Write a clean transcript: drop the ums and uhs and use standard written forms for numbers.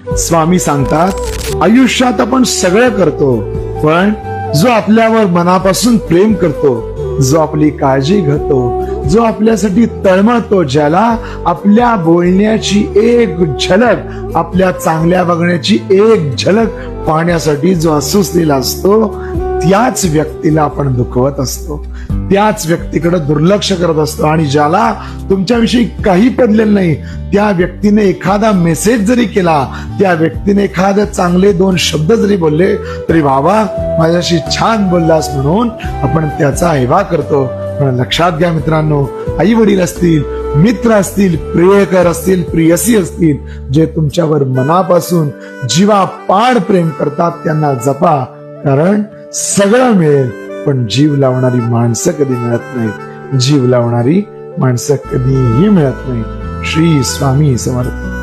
स्वामी सांगतात, आयुष्यात आपण सगळं करतो, पण जो आपल्यावर मनापासून प्रेम करतो, जो आपली काळजी घेतो, जो आपल्यासाठी तळमळतो, ज्याला आपल्या बोलण्याची एक झलक, आपल्या चांगल्या वागण्याची एक झलक पाहण्यासाठी जो असुसलेला असतो, त्याच व्यक्तीला आपण दुखवत असतो, त्याच व्यक्तीकडे दुर्लक्ष करत असतो. आणि ज्याला तुमच्याविषयी काही पडलेलं नाही, त्या व्यक्तीने एखादा मेसेज जरी केला, त्या व्यक्तीने एखादे चांगले 2 शब्द जरी बोलले तरी बाबा माझ्याशी छान बोललास म्हणून आपण त्याचा हेवा करतो. पण लक्षात घ्या मित्रांनो, आई वडील असतील, मित्र असतील, प्रियकर असतील, प्रियसी असतील, जे तुमच्यावर मनापासून जीवापाड प्रेम करतात, त्यांना जपा. कारण सगळं मिळेल, पण जीव लावणारी माणसं कधी मिळत नाहीत. जीव लावणारी माणसं कधीही मिळत नाहीत. श्री स्वामी समर्थ.